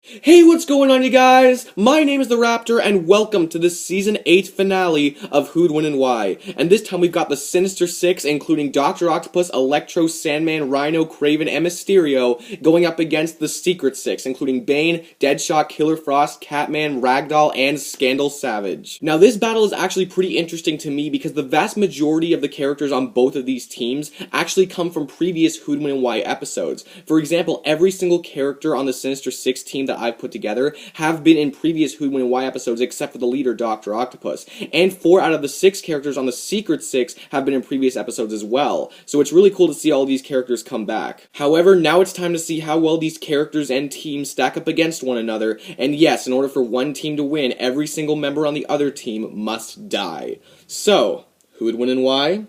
Hey, what's going on, you guys? My name is the Raptor, and welcome to the Season 8 finale of Who'd Win and Why. And this time we've got the Sinister Six, including Dr. Octopus, Electro, Sandman, Rhino, Kraven, and Mysterio, going up against the Secret Six, including Bane, Deadshot, Killer Frost, Catman, Ragdoll, and Scandal Savage. Now, this battle is actually pretty interesting to me because the vast majority of the characters on both of these teams actually come from previous Who'd Win and Why episodes. For example, every single character on the Sinister Six team that I've put together have been in previous Who'd Win and Why episodes except for the leader, Dr. Octopus. And 4 out of the 6 characters on the Secret Six have been in previous episodes as well. So it's really cool to see all these characters come back. However, now it's time to see how well these characters and teams stack up against one another. And yes, in order for one team to win, every single member on the other team must die. So, who'd win and why?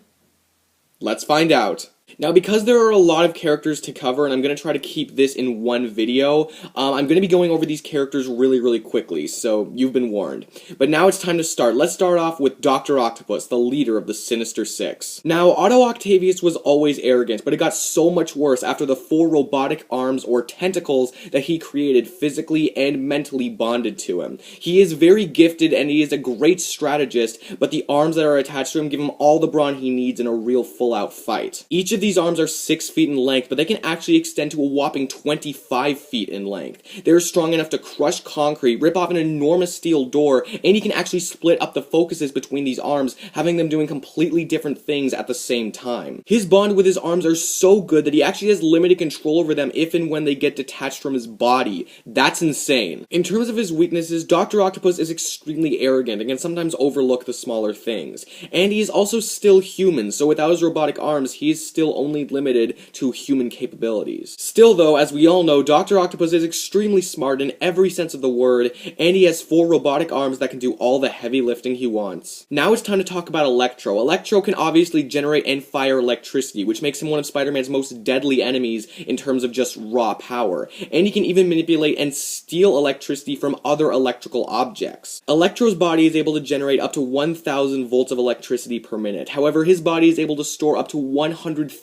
Let's find out. Now, because there are a lot of characters to cover, and I'm going to try to keep this in one video, I'm going to be going over these characters really quickly, so you've been warned. But now it's time to start. Let's start off with Dr. Octopus, the leader of the Sinister Six. Now, Otto Octavius was always arrogant, but it got so much worse after the 4 robotic arms or tentacles that he created physically and mentally bonded to him. He is very gifted and he is a great strategist, but the arms that are attached to him give him all the brawn he needs in a real full-out fight. Each of these arms are 6 feet in length, but they can actually extend to a whopping 25 feet in length. They're strong enough to crush concrete, rip off an enormous steel door, and he can actually split up the focuses between these arms, having them doing completely different things at the same time. His bond with his arms are so good that he actually has limited control over them if and when they get detached from his body. That's insane. In terms of his weaknesses, Dr. Octopus is extremely arrogant and can sometimes overlook the smaller things. And he is also still human, so without his robotic arms, he is still only limited to human capabilities. Still though, as we all know, Dr. Octopus is extremely smart in every sense of the word, and he has 4 robotic arms that can do all the heavy lifting he wants. Now it's time to talk about Electro. Electro can obviously generate and fire electricity, which makes him one of Spider-Man's most deadly enemies in terms of just raw power, and he can even manipulate and steal electricity from other electrical objects. Electro's body is able to generate up to 1,000 volts of electricity per minute. However, his body is able to store up to 100,000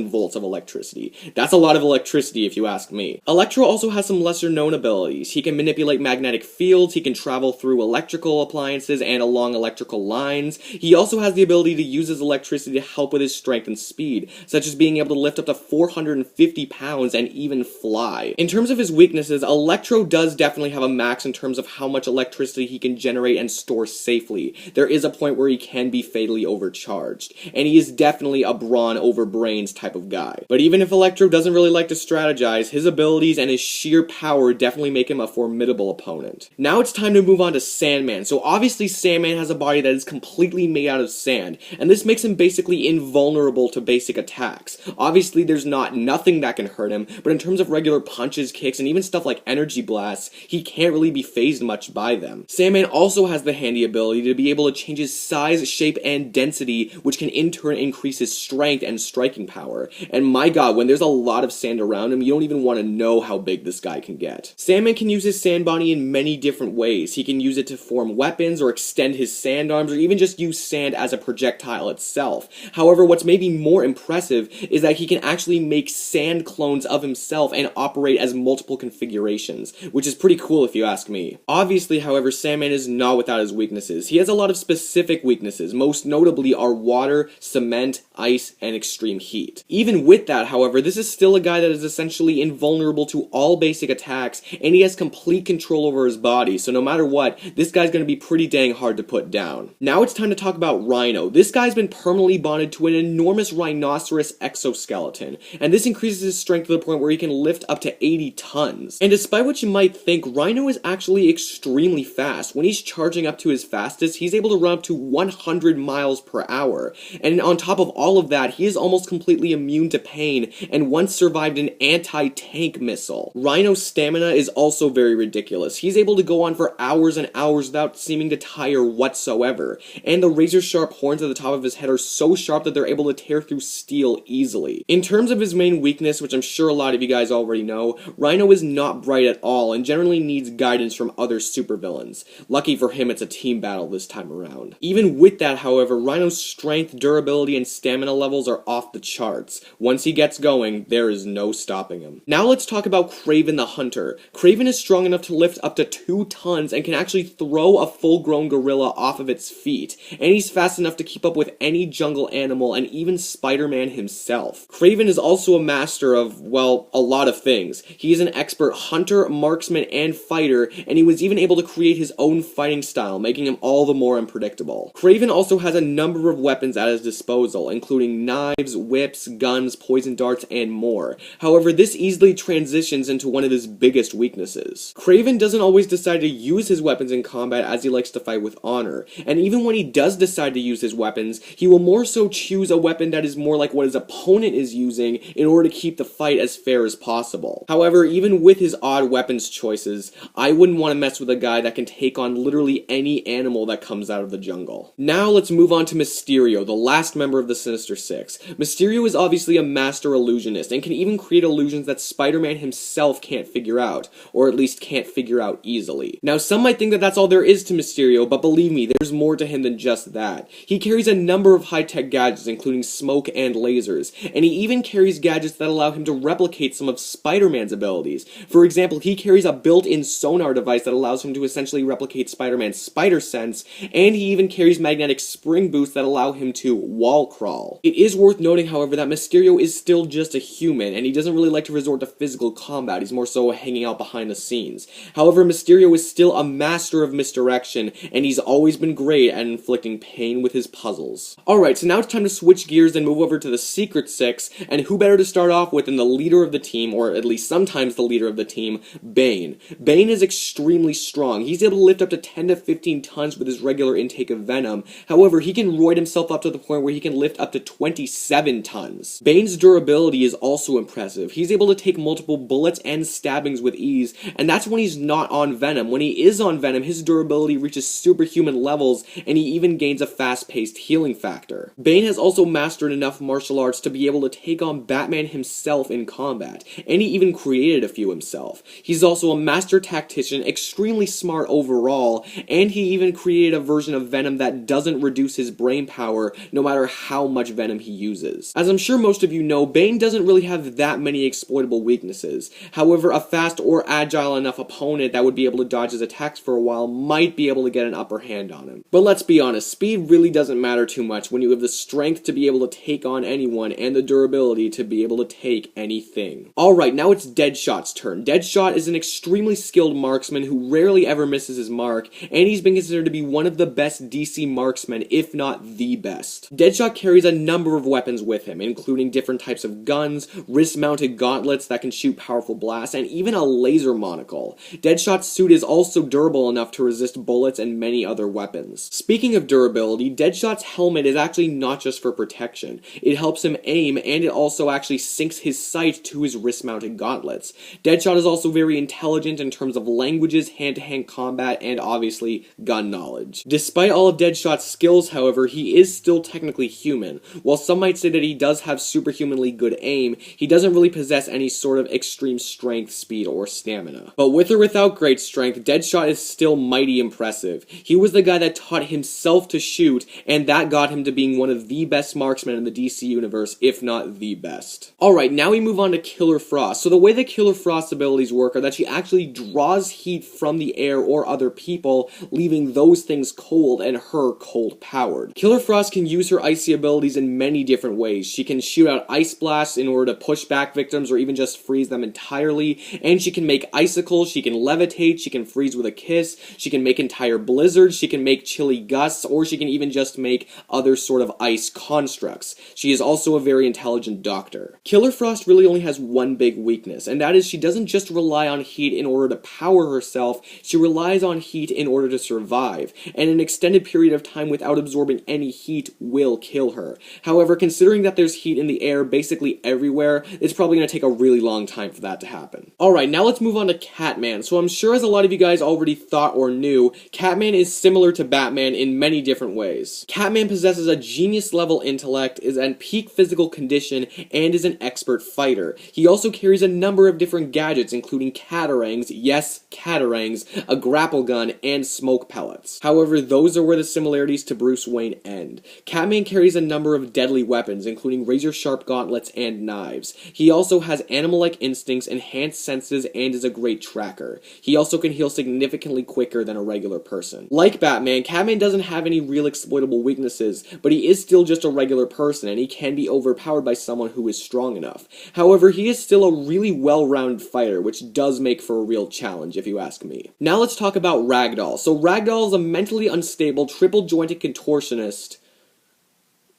volts of electricity. That's a lot of electricity if you ask me. Electro also has some lesser known abilities. He can manipulate magnetic fields, he can travel through electrical appliances and along electrical lines. He also has the ability to use his electricity to help with his strength and speed, such as being able to lift up to 450 pounds and even fly. In terms of his weaknesses, Electro does definitely have a max in terms of how much electricity he can generate and store safely. There is a point where he can be fatally overcharged, and he is definitely a brawn over brains type of guy. But even if Electro doesn't really like to strategize, his abilities and his sheer power definitely make him a formidable opponent. Now it's time to move on to Sandman. So obviously Sandman has a body that is completely made out of sand, and this makes him basically invulnerable to basic attacks. Obviously there's nothing that can hurt him, but in terms of regular punches, kicks, and even stuff like energy blasts, he can't really be phased much by them. Sandman also has the handy ability to be able to change his size, shape, and density, which can in turn increase his strength and striking power. And my god, when there's a lot of sand around him, you don't even want to know how big this guy can get. Sandman can use his sand body in many different ways. He can use it to form weapons, or extend his sand arms, or even just use sand as a projectile itself. However, what's maybe more impressive is that he can actually make sand clones of himself and operate as multiple configurations, which is pretty cool if you ask me. Obviously, however, Sandman is not without his weaknesses. He has a lot of specific weaknesses, most notably are water, cement, ice, and extreme heat. Even with that, however, this is still a guy that is essentially invulnerable to all basic attacks, and he has complete control over his body, so no matter what, this guy's gonna be pretty dang hard to put down. Now it's time to talk about Rhino. This guy's been permanently bonded to an enormous rhinoceros exoskeleton, and this increases his strength to the point where he can lift up to 80 tons. And despite what you might think, Rhino is actually extremely fast. When he's charging up to his fastest, he's able to run up to 100 miles per hour, and on top of all of that, he is almost completely immune to pain, and once survived an anti-tank missile. Rhino's stamina is also very ridiculous. He's able to go on for hours and hours without seeming to tire whatsoever, and the razor-sharp horns at the top of his head are so sharp that they're able to tear through steel easily. In terms of his main weakness, which I'm sure a lot of you guys already know, Rhino is not bright at all, and generally needs guidance from other supervillains. Lucky for him, it's a team battle this time around. Even with that, however, Rhino's strength, durability, and stamina levels are off off the charts. Once he gets going, there is no stopping him. Now let's talk about Kraven the Hunter. Kraven is strong enough to lift up to 2 tons and can actually throw a full-grown gorilla off of its feet. And he's fast enough to keep up with any jungle animal and even Spider-Man himself. Kraven is also a master of, well, a lot of things. He is an expert hunter, marksman, and fighter, and he was even able to create his own fighting style, making him all the more unpredictable. Kraven also has a number of weapons at his disposal, including knives, whips, guns, poison darts, and more. However, this easily transitions into one of his biggest weaknesses. Kraven doesn't always decide to use his weapons in combat, as he likes to fight with honor, and even when he does decide to use his weapons, he will more so choose a weapon that is more like what his opponent is using in order to keep the fight as fair as possible. However, even with his odd weapons choices, I wouldn't want to mess with a guy that can take on literally any animal that comes out of the jungle. Now let's move on to Mysterio, the last member of the Sinister Six. Mysterio is obviously a master illusionist and can even create illusions that Spider-Man himself can't figure out, or at least can't figure out easily. Now some might think that that's all there is to Mysterio, but believe me, there's more to him than just that. He carries a number of high-tech gadgets, including smoke and lasers, and he even carries gadgets that allow him to replicate some of Spider-Man's abilities. For example, he carries a built-in sonar device that allows him to essentially replicate Spider-Man's spider sense, and he even carries magnetic spring boots that allow him to wall crawl. It is worth noting, however, that Mysterio is still just a human, and he doesn't really like to resort to physical combat. He's more so hanging out behind the scenes. However, Mysterio is still a master of misdirection, and he's always been great at inflicting pain with his puzzles. Alright, so now it's time to switch gears and move over to the Secret Six, and who better to start off with than the leader of the team, or at least sometimes the leader of the team, Bane. Bane is extremely strong. He's able to lift up to 10 to 15 tons with his regular intake of venom. However, he can roid himself up to the point where he can lift up to 27 tons. Bane's durability is also impressive. He's able to take multiple bullets and stabbings with ease, and that's when he's not on venom. When he is on venom, his durability reaches superhuman levels, and he even gains a fast-paced healing factor. Bane has also mastered enough martial arts to be able to take on Batman himself in combat, and he even created a few himself. He's also a master tactician, extremely smart overall, and he even created a version of Venom that doesn't reduce his brain power no matter how much venom he uses. As I'm sure most of you know, Bane doesn't really have that many exploitable weaknesses. However, a fast or agile enough opponent that would be able to dodge his attacks for a while might be able to get an upper hand on him. But let's be honest, speed really doesn't matter too much when you have the strength to be able to take on anyone and the durability to be able to take anything. Alright, now it's Deadshot's turn. Deadshot is an extremely skilled marksman who rarely ever misses his mark, and he's been considered to be one of the best DC marksmen, if not the best. Deadshot carries a number of weapons with him, including different types of guns, wrist-mounted gauntlets that can shoot powerful blasts, and even a laser monocle. Deadshot's suit is also durable enough to resist bullets and many other weapons. Speaking of durability, Deadshot's helmet is actually not just for protection. It helps him aim, and it also actually syncs his sight to his wrist-mounted gauntlets. Deadshot is also very intelligent in terms of languages, hand-to-hand combat, and obviously gun knowledge. Despite all of Deadshot's skills, however, he is still technically human. While some might say that he does have superhumanly good aim, he doesn't really possess any sort of extreme strength, speed, or stamina. But with or without great strength, Deadshot is still mighty impressive. He was the guy that taught himself to shoot, and that got him to being one of the best marksmen in the DC universe, if not the best. Alright, now we move on to Killer Frost. So the way that Killer Frost's abilities work are that she actually draws heat from the air or other people, leaving those things cold and her cold-powered. Killer Frost can use her icy abilities in many different ways. She can shoot out ice blasts in order to push back victims or even just freeze them entirely, and she can make icicles, she can levitate, she can freeze with a kiss, she can make entire blizzards, she can make chilly gusts, or she can even just make other sort of ice constructs. She is also a very intelligent doctor. Killer Frost really only has one big weakness, and that is she doesn't just rely on heat in order to power herself, she relies on heat in order to survive, and an extended period of time without absorbing any heat will kill her. However, considering that there's heat in the air basically everywhere, it's probably going to take a really long time for that to happen. Alright, now let's move on to Catman. So I'm sure as a lot of you guys already thought or knew, Catman is similar to Batman in many different ways. Catman possesses a genius-level intellect, is in peak physical condition, and is an expert fighter. He also carries a number of different gadgets, including catarangs, yes, catarangs, a grapple gun, and smoke pellets. However, those are where the similarities to Bruce Wayne end. Catman carries a number of deadly weapons, weapons, including razor-sharp gauntlets and knives. He also has animal-like instincts, enhanced senses, and is a great tracker. He also can heal significantly quicker than a regular person. Like Batman, Catman doesn't have any real exploitable weaknesses, but he is still just a regular person, and he can be overpowered by someone who is strong enough. However, he is still a really well-rounded fighter, which does make for a real challenge, if you ask me. Now let's talk about Ragdoll. So Ragdoll is a mentally unstable, triple-jointed contortionist,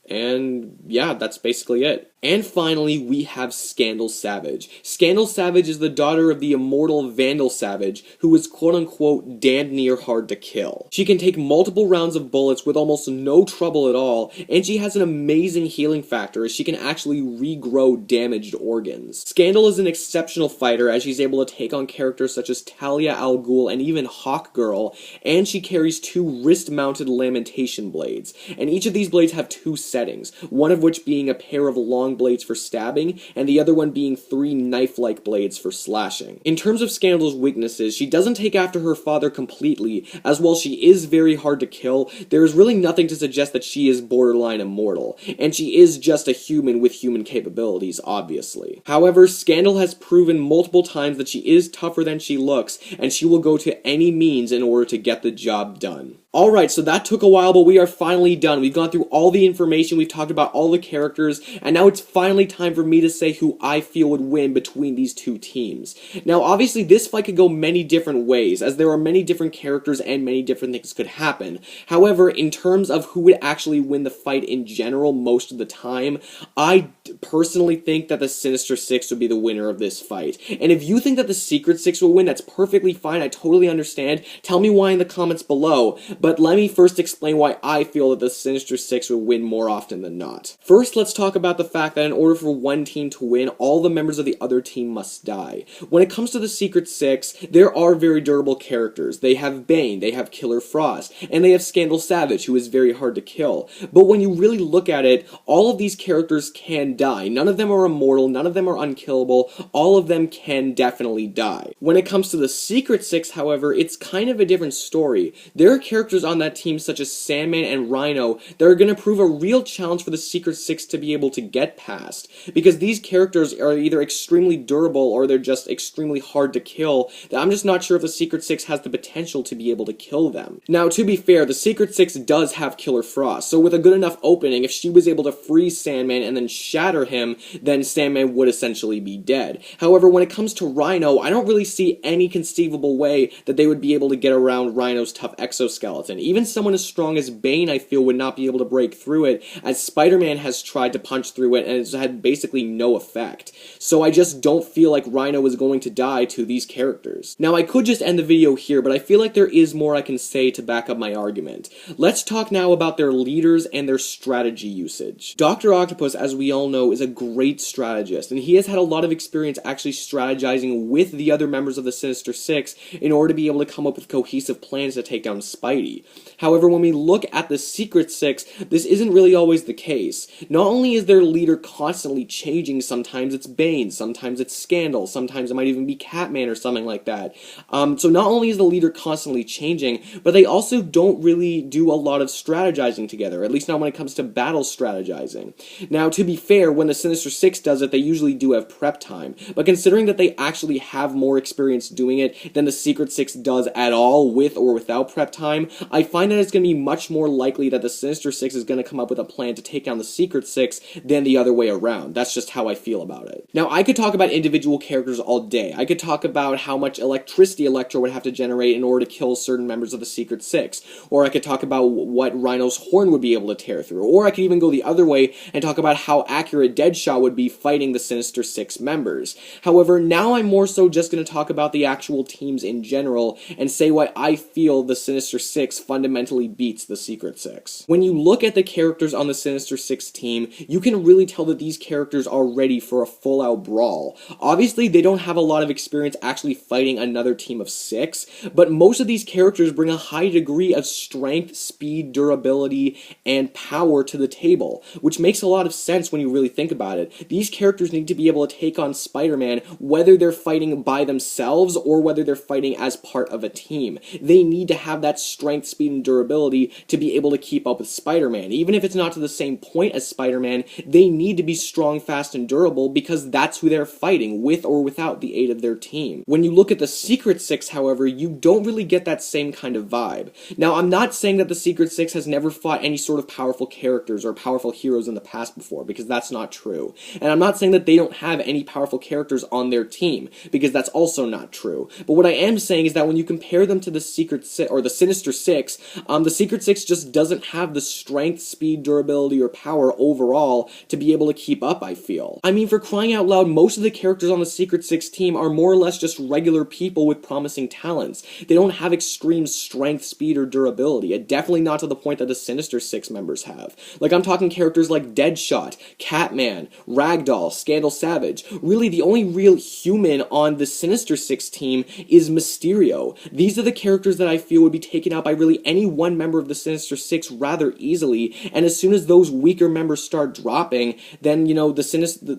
and yeah, that's basically it. And finally, we have Scandal Savage. Scandal Savage is the daughter of the immortal Vandal Savage, who is quote-unquote damned near hard to kill. She can take multiple rounds of bullets with almost no trouble at all, and she has an amazing healing factor as she can actually regrow damaged organs. Scandal is an exceptional fighter as she's able to take on characters such as Talia al Ghul and even Hawkgirl, and she carries 2 wrist-mounted lamentation blades. And each of these blades have 2 settings, one of which being a pair of long blades for stabbing, and the other one being 3 knife-like blades for slashing. In terms of Scandal's weaknesses, she doesn't take after her father completely, as while she is very hard to kill, there is really nothing to suggest that she is borderline immortal, and she is just a human with human capabilities, obviously. However, Scandal has proven multiple times that she is tougher than she looks, and she will go to any means in order to get the job done. Alright, so that took a while, but we are finally done. We've gone through all the information, we've talked about all the characters, and now it's finally time for me to say who I feel would win between these 2 teams. Now, obviously, this fight could go many different ways, as there are many different characters and many different things could happen. However, in terms of who would actually win the fight in general most of the time, I personally think that the Sinister Six would be the winner of this fight. And if you think that the Secret Six will win, that's perfectly fine, I totally understand. Tell me why in the comments below. But let me first explain why I feel that the Sinister Six will win more often than not. First, let's talk about the fact that in order for one team to win, all the members of the other team must die. When it comes to the Secret Six, there are very durable characters. They have Bane, they have Killer Frost, and they have Scandal Savage, who is very hard to kill. But when you really look at it, all of these characters can die. None of them are immortal, none of them are unkillable, all of them can definitely die. When it comes to the Secret Six, however, it's kind of a different story. There are characters on that team such as Sandman and Rhino that are going to prove a real challenge for the Secret Six to be able to get past, because these characters are either extremely durable or they're just extremely hard to kill, that I'm just not sure if the Secret Six has the potential to be able to kill them. Now, to be fair, the Secret Six does have Killer Frost, so with a good enough opening, if she was able to freeze Sandman and then shatter him, then Sandman would essentially be dead. However, when it comes to Rhino, I don't really see any conceivable way that they would be able to get around Rhino's tough exoskeleton. Even someone as strong as Bane, I feel, would not be able to break through it, as Spider-Man has tried to punch through it and it's had basically no effect. So I just don't feel like Rhino is going to die to these characters. Now, I could just end the video here, but I feel like there is more I can say to back up my argument. Let's talk now about their leaders and their strategy usage. Dr. Octopus, as we all know, is a great strategist, and he has had a lot of experience actually strategizing with the other members of the Sinister Six in order to be able to come up with cohesive plans to take down Spidey. However, when we look at the Secret Six, this isn't really always the case. Not only is their leader constantly changing, sometimes it's Bane, sometimes it's Scandal, sometimes it might even be Catman or something like that. So not only is the leader constantly changing, but they also don't really do a lot of strategizing together, at least not when it comes to battle strategizing. Now, to be fair, when the Sinister Six does it, they usually do have prep time, but considering that they actually have more experience doing it than the Secret Six does at all, with or without prep time, I find that it's going to be much more likely that the Sinister Six is going to come up with a plan to take down the Secret Six than the other way around. That's just how I feel about it. Now, I could talk about individual characters all day. I could talk about how much electricity Electro would have to generate in order to kill certain members of the Secret Six, or I could talk about what Rhino's horn would be able to tear through, or I could even go the other way and talk about how accurate Deadshot would be fighting the Sinister Six members. However, now I'm more so just going to talk about the actual teams in general and say why I feel the Sinister Six fundamentally beats the Secret Six. When you look at the characters on the Sinister Six team, you can really tell that these characters are ready for a full-out brawl. Obviously, they don't have a lot of experience actually fighting another team of 6, but most of these characters bring a high degree of strength, speed, durability, and power to the table, which makes a lot of sense when you really think about it. These characters need to be able to take on Spider-Man whether they're fighting by themselves or whether they're fighting as part of a team. They need to have that strength strength, speed, and durability to be able to keep up with Spider-Man. Even if it's not to the same point as Spider-Man, they need to be strong, fast, and durable because that's who they're fighting, with or without the aid of their team. When you look at the Secret Six, however, you don't really get that same kind of vibe. Now, I'm not saying that the Secret Six has never fought any sort of powerful characters or powerful heroes in the past before, because that's not true. And I'm not saying that they don't have any powerful characters on their team, because that's also not true. But what I am saying is that when you compare them to the Secret Six, or the Sinister Six, the Secret Six just doesn't have the strength, speed, durability, or power overall to be able to keep up, I feel. I mean, for crying out loud, most of the characters on the Secret Six team are more or less just regular people with promising talents. They don't have extreme strength, speed, or durability, and definitely not to the point that the Sinister Six members have. Like, I'm talking characters like Deadshot, Catman, Ragdoll, Scandal Savage. Really, the only real human on the Sinister Six team is Mysterio. These are the characters that I feel would be taken out by really any one member of the Sinister Six rather easily, and as soon as those weaker members start dropping, then, you know, the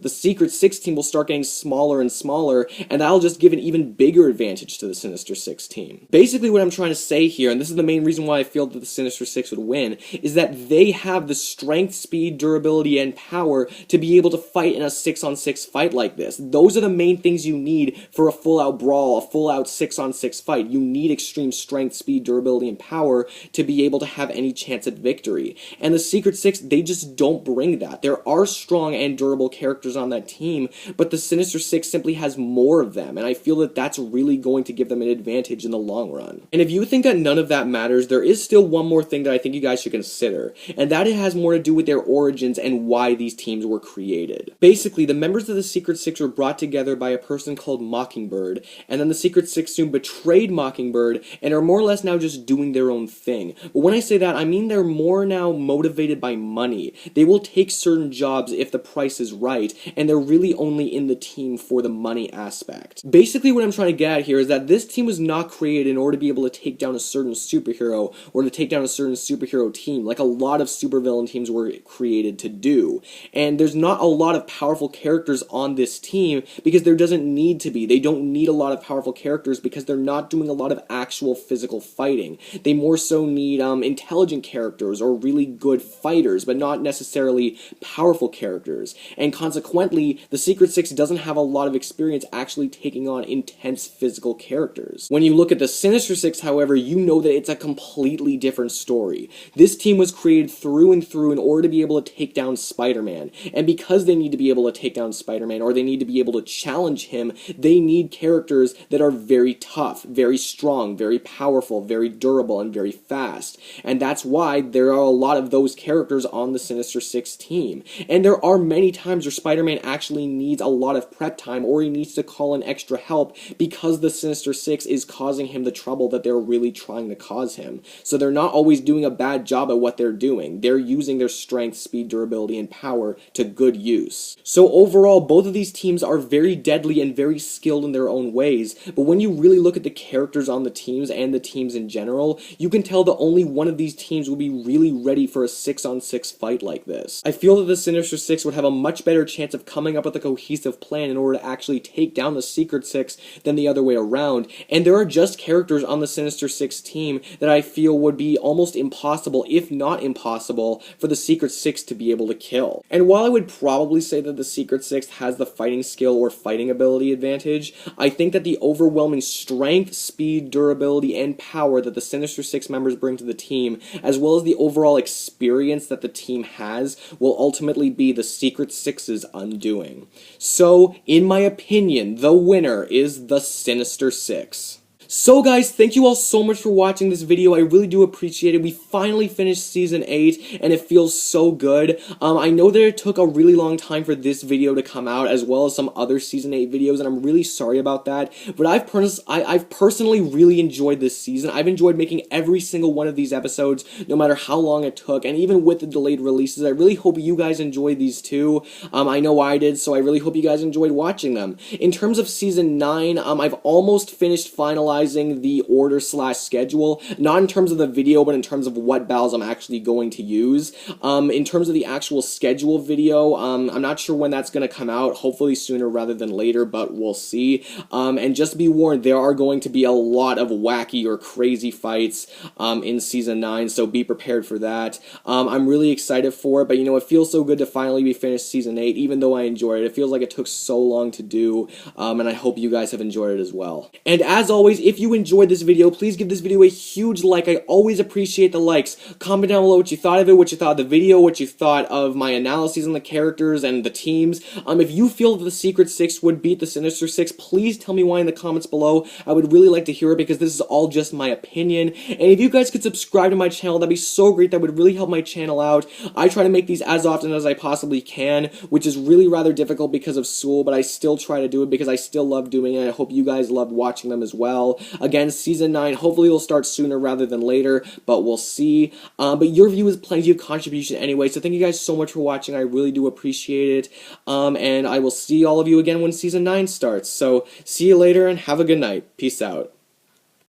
Secret Six team will start getting smaller and smaller, and that'll just give an even bigger advantage to the Sinister Six team. Basically, what I'm trying to say here, and this is the main reason why I feel that the Sinister Six would win, is that they have the strength, speed, durability, and power to be able to fight in a 6-on-6 fight like this. Those are the main things you need for a full-out brawl, a full-out 6-on-6 fight. You need extreme strength, speed, durability, and power to be able to have any chance at victory. And the Secret Six, they just don't bring that. There are strong and durable characters on that team, but the Sinister Six simply has more of them, and I feel that that's really going to give them an advantage in the long run. And if you think that none of that matters, there is still one more thing that I think you guys should consider, and that it has more to do with their origins and why these teams were created. Basically, the members of the Secret Six were brought together by a person called Mockingbird, and then the Secret Six soon betrayed Mockingbird and are more or less now just doing their own thing. But when I say that, I mean they're more now motivated by money. They will take certain jobs if the price is right, and they're really only in the team for the money aspect. Basically, what I'm trying to get at here is that this team was not created in order to be able to take down a certain superhero or to take down a certain superhero team, like a lot of supervillain teams were created to do. And there's not a lot of powerful characters on this team because there doesn't need to be. They don't need a lot of powerful characters because they're not doing a lot of actual physical fighting. They more so need intelligent characters or really good fighters, but not necessarily powerful characters. And consequently, the Secret Six doesn't have a lot of experience actually taking on intense physical characters. When you look at the Sinister Six, however, you know that it's a completely different story. This team was created through and through in order to be able to take down Spider-Man, and because they need to be able to take down Spider-Man, or they need to be able to challenge him, they need characters that are very tough, very strong, very powerful, very durable, and very fast. And that's why there are a lot of those characters on the Sinister Six team. And there are many times where Spider-Man actually needs a lot of prep time, or he needs to call in extra help because the Sinister Six is causing him the trouble that they're really trying to cause him. So they're not always doing a bad job at what they're doing. They're using their strength, speed, durability, and power to good use. So overall, both of these teams are very deadly and very skilled in their own ways, but when you really look at the characters on the teams and the teams in general, you can tell that only one of these teams will be really ready for a 6-on-6 fight like this. I feel that the Sinister Six would have a much better chance of coming up with a cohesive plan in order to actually take down the Secret Six than the other way around, and there are just characters on the Sinister Six team that I feel would be almost impossible, if not impossible, for the Secret Six to be able to kill. And while I would probably say that the Secret Six has the fighting skill or fighting ability advantage, I think that the overwhelming strength, speed, durability, and power that the Sinister Six members bring to the team, as well as the overall experience that the team has, will ultimately be the Secret Six's undoing. So, in my opinion, the winner is the Sinister Six. So guys, thank you all so much for watching this video. I really do appreciate it. We finally finished Season 8, and it feels so good. I know that it took a really long time for this video to come out, as well as some other Season 8 videos, and I'm really sorry about that. But I've personally really enjoyed this season. I've enjoyed making every single one of these episodes, no matter how long it took, and even with the delayed releases, I really hope you guys enjoyed these too. I know I did, so I really hope you guys enjoyed watching them. In terms of Season 9, I've almost finished finalizing finalizing the order slash schedule, not in terms of the video, but in terms of what battles I'm actually going to use. In terms of the actual schedule video, I'm not sure when that's going to come out, hopefully sooner rather than later, but we'll see. And just be warned, there are going to be a lot of wacky or crazy fights in Season 9, so be prepared for that. I'm really excited for it, but you know, it feels so good to finally be finished Season 8, even though I enjoyed it. It feels like it took so long to do, and I hope you guys have enjoyed it as well. And as always, if you enjoyed this video, please give this video a huge like. I always appreciate the likes. Comment down below what you thought of it, what you thought of the video, what you thought of my analyses on the characters and the teams. If you feel that the Secret Six would beat the Sinister Six, please tell me why in the comments below. I would really like to hear it because this is all just my opinion. And if you guys could subscribe to my channel, that'd be so great. That would really help my channel out. I try to make these as often as I possibly can, which is really rather difficult because of school, but I still try to do it because I still love doing it. I hope you guys love watching them as well. Again, Season 9, hopefully it'll start sooner rather than later, but we'll see. But your view is plenty of contribution anyway, so thank you guys so much for watching. I really do appreciate it. And I will see all of you again when Season 9 starts. So, see you later and have a good night. Peace out.